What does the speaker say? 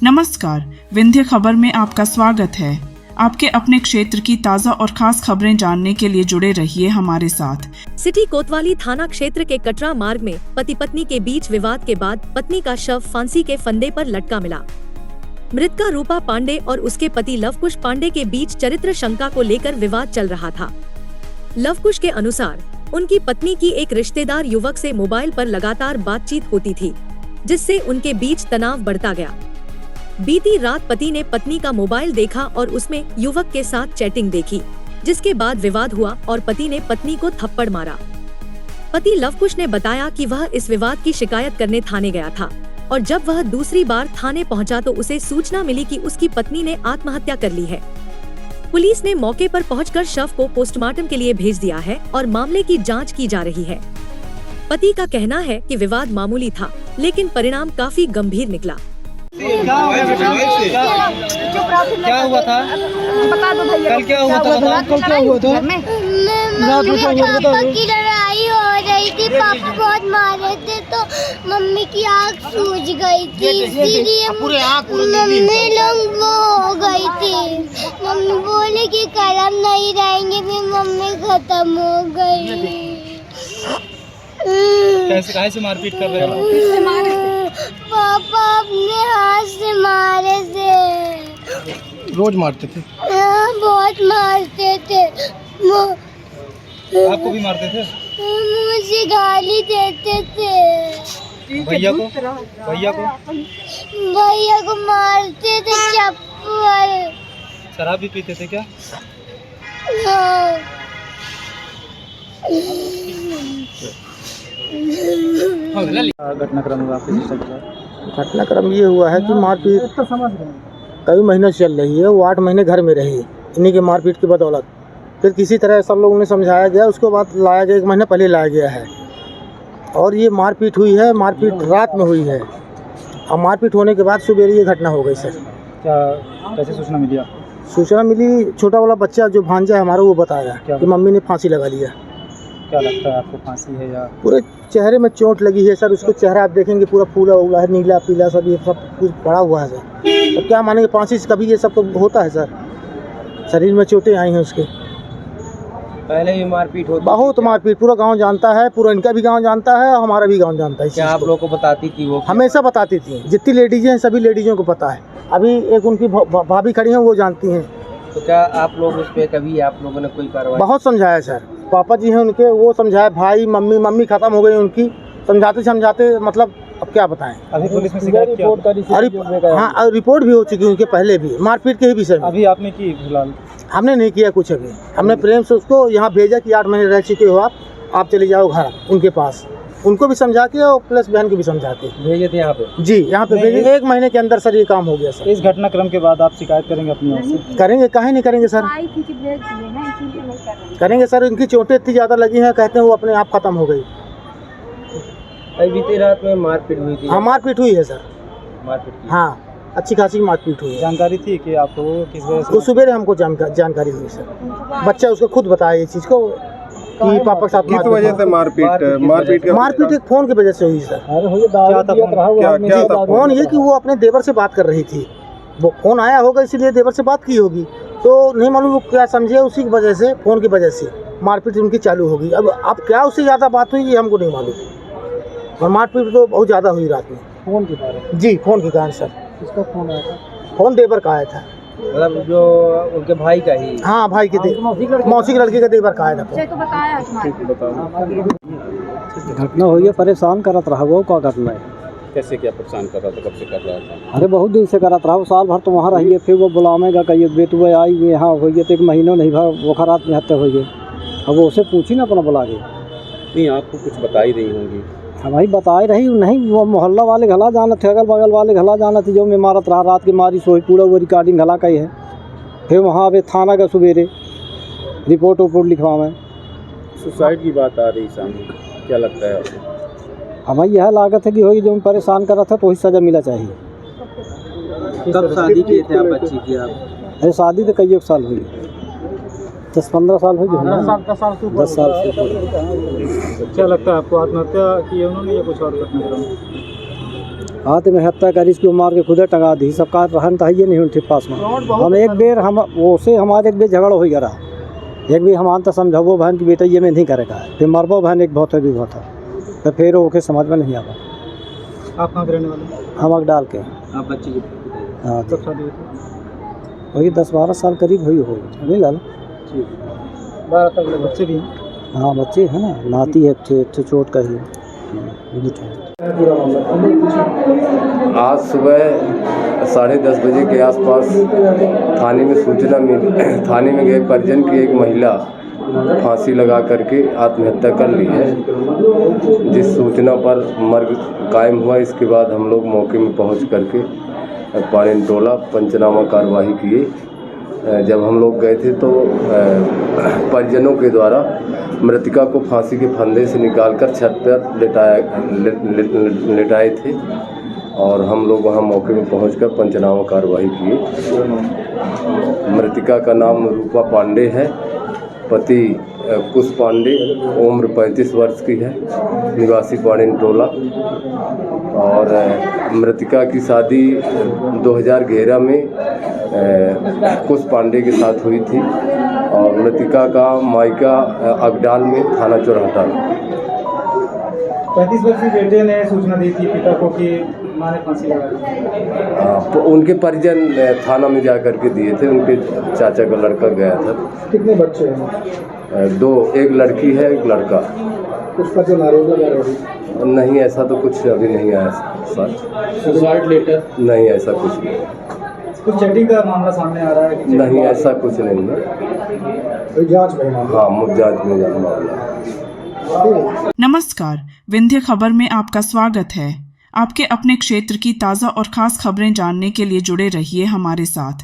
नमस्कार, विंध्य खबर में आपका स्वागत है। आपके अपने क्षेत्र की ताज़ा और खास खबरें जानने के लिए जुड़े रहिए हमारे साथ। सिटी कोतवाली थाना क्षेत्र के कटरा मार्ग में पति पत्नी के बीच विवाद के बाद पत्नी का शव फांसी के फंदे पर लटका मिला। मृतका रूपा पांडे और उसके पति लवकुश पांडे के बीच चरित्र शंका को लेकर विवाद चल रहा था। लवकुश के अनुसार उनकी पत्नी की एक रिश्तेदार युवक से मोबाइल पर लगातार बातचीत होती थी, जिससे उनके बीच तनाव बढ़ता गया। बीती रात पति ने पत्नी का मोबाइल देखा और उसमें युवक के साथ चैटिंग देखी, जिसके बाद विवाद हुआ और पति ने पत्नी को थप्पड़ मारा। पति लवकुश ने बताया कि वह इस विवाद की शिकायत करने थाने गया था और जब वह दूसरी बार थाने पहुंचा तो उसे सूचना मिली कि उसकी पत्नी ने आत्महत्या कर ली है। पुलिस ने मौके पर पहुंचकर शव को पोस्टमार्टम के लिए भेज दिया है और मामले की जांच की जा रही है। पति का कहना है कि विवाद मामूली था, लेकिन परिणाम काफी गंभीर निकला। क्या हुआ था? बता दो भैया। कल क्या हुआ था? कल क्या हुआ था? पापा की लड़ाई हो रही थी, पापा बहुत मारे थे तो मम्मी की आँख सूज गई थी, इसीलिए मम्मी लोग वो हो गई थी। मम्मी बोले कि कलम नहीं रहेंगे, फिर मम्मी खत्म हो गई। कैसे से मारपीट कर रहे हो? पापा अपने हाथ से मारे थे। रोज मारते थे? हाँ, बहुत मारते थे। आपको भी मारते थे? मुझे गाली देते थे। भैया को मारते थे चप्पल। शराब भी पीते थे क्या? हाँ। घटनाक्रम हुआ? घटनाक्रम ये हुआ है कि मारपीट कई महीनों से चल रही है। वो 8 महीने घर में रही इन्हीं के मारपीट की बदौलत। फिर किसी तरह सब लोगों ने समझाया गया, उसके बाद लाया गया, 1 महीने पहले लाया गया है और ये मारपीट हुई है। मारपीट रात में हुई है और मारपीट होने के बाद सुबह ये घटना हो गई। सर क्या कैसे सूचना मिली? सूचना मिली, छोटा वाला बच्चा जो भांजा है हमारा वो बताया कि मम्मी ने फांसी लगा लिया। क्या लगता है आपको, फांसी है या? पूरे चेहरे में चोट लगी है सर। उसको चेहरा आप देखेंगे पूरा फूला हुआ है, नीला पीला सब, ये सब कुछ पड़ा हुआ है सर। तो क्या मानेंगे, फांसी से कभी ये सब तो होता है सर। शरीर में चोटें आई हैं उसके। पहले भी मारपीट होती? बहुत मारपीट, पूरा गांव जानता है, पूरा इनका भी गांव जानता है और हमारा भी गांव जानता है। क्या आप लोगों को बताती थी वो? हमेशा बताती थी, जितनी लेडीज हैं सभी लेडीजों को पता है। अभी एक उनकी भाभी खड़ी हैं, वो जानती हैं। तो क्या आप लोग उस पर कभी आप लोगों ने कोई कार्रवाई? बहुत समझाया सर, पापा जी हैं उनके, वो समझाए। भाई मम्मी खत्म हो गई उनकी, समझाते मतलब अब क्या बताएं। अभी पुलिस में शिकायत किया? हाँ, रिपोर्ट भी हो चुकी है उनके पहले भी, मारपीट के ही विषय में। अभी आपने की? फिलहाल हमने नहीं किया कुछ। अभी हमने प्रेम से उसको यहाँ भेजा कि 8 महीने रह चुके हो आप चले जाओ घर उनके पास। उनको भी समझा के और प्लस बहन को भी समझा के भेजे थे यहाँ पे? जी, यहाँ पे भेजे। 1 महीने के अंदर सर ये काम हो गया सर। इस घटनाक्रम के बाद आप शिकायत करेंगे अपनी ओर से? करेंगे, काहे नहीं करेंगे सर, करेंगे सर। इनकी चोटें इतनी ज़्यादा लगी हैं, कहते हैं वो अपने आप खत्म हो गई। बीती रात में मारपीट हुई थी? हाँ, मारपीट हुई है सर। मारपीट? हाँ, अच्छी खासी मारपीट हुई है। जानकारी थी कि आपको किस वजह से? वो सुबह हमको जानकारी हुई सर। बच्चा उसको खुद बताया ये चीज़ को कि पापा के साथ किस वजह से मारपीट एक फ़ोन की वजह से हुई सर। क्या फ़ोन ये कि वो अपने देवर से बात कर रही थी, वो फ़ोन आया होगा इसीलिए देवर से बात की होगी, तो नहीं मालूम वो क्या समझे, उसी की वजह से, फ़ोन की वजह से मारपीट उनकी चालू होगी। अब क्या उससे ज़्यादा बात हुई ये हमको नहीं मालूम, और मारपीट तो बहुत ज़्यादा हुई रात में। फोन के कारण? जी, फोन के कारण सर। किसका फोन आया था? फोन देवर का आया था। मतलब जो उनके भाई का ही? हाँ, भाई के मौसी के लड़के का देवर का आया था। तो बताया घटना हुई है, परेशान करत रहा। वो क्या घटना है? कैसे क्या परेशान कर रहा था, कब से कर रहा था? अरे बहुत दिन से करत रहा। वो साल भर तो वहाँ रहिए, फिर वो बुलावेगा कहिए बेटू आई यहाँ हुई है, तो 1 महीना नहीं भा वो खराब में हत्या हुई है। अब वो उसे पूछी ना अपना बुला के। नहीं, आपको कुछ बता ही रही होंगी? हाँ भाई, बताई रही नहीं। वो मोहल्ला वाले घला जाना थे, अगल बगल वाले घला जाना थी, जो मैं मारत रहा रात की मारी सोई, पूरा वो रिकॉर्डिंग घला का ही है। फिर वहाँ पे थाना का सवेरे रिपोर्ट लिखवावें। सुसाइड की बात आ रही सामने, क्या लगता है आपको? हमें यह लागत है कि होगी जो परेशान कर रहा था तो वही सज़ा मिला चाहिए। कब शादी किए थे आप बच्ची की? आप? अरे शादी तो कई एक साल हुई, 10-15 साल हो गए। 10 साल से। क्या लगता है आपको, आत्महत्या की है उन्होंने या कुछ और घटनाक्रम? हाथ में हत्या करी, इसको मार के खुदे टंगा दी। सबका रहन तो ये नहीं उनके पास में। हम एक बेर हम वो से हमारे एक बेर झगड़ा हो गया, एक भी हमान तो समझाबो बहन की बेटा ये में नहीं करेगा, फिर मरबो बहन एक बहुत है भी बहुत है, तो फिर ओके समझ में नहीं आवा। आप कहाँ के रहने वाले? हम अग डाल के। आप बच्चे की? हाँ कब शादी हुई थी? वही 10-12 साल करीब हुई हो नहीं लाल। ठीक, 12 साल के बच्चे भी हैं? हाँ बच्चे है ना, नाती है चोट का ही। आज सुबह 10:30 बजे के आसपास थाने में सूचना मिली, थाने में गए परिजन की एक महिला फांसी लगा करके आत्महत्या कर ली है। जिस सूचना पर मर्ग कायम हुआ, इसके बाद हम लोग मौके में पहुंच करके पानी टोला पंचनामा कार्रवाई किए। जब हम लोग गए थे तो परिजनों के द्वारा मृतिका को फांसी के फंदे से निकालकर छत पर लेटाए थे और हम लोग वहां मौके में पहुंचकर पंचनामा कार्रवाई किए। मृतिका का नाम रूपा पांडे है, पति कुश पांडे, उम्र 35 वर्ष की है, निवासी पानी टोला। और मृतिका की शादी 2011 में कुश पांडे के साथ हुई थी और मृतिका का मायका अगडाल में, थाना चौराहा में। 35 वर्षीय बेटे ने सूचना दी थी पिता को कि मां ने फांसी लगा दी। तो उनके परिजन थाना में जा कर के दिए थे, उनके चाचा का लड़का गया था। कितने बच्चे हैं? 2, एक लड़की है एक लड़का। उसका जो नारेगा नहीं, ऐसा तो कुछ अभी नहीं आया सर। Suicide letter? नहीं, ऐसा कुछ नहीं। कुछ चैटिंग का मामला सामने आ रहा है कि नहीं, ऐसा कुछ नहीं है। जांच में? हाँ, जांच में मामला। नमस्कार, विंध्य खबर में आपका स्वागत है। आपके अपने क्षेत्र की ताज़ा और ख़ास खबरें जानने के लिए जुड़े रहिए हमारे साथ।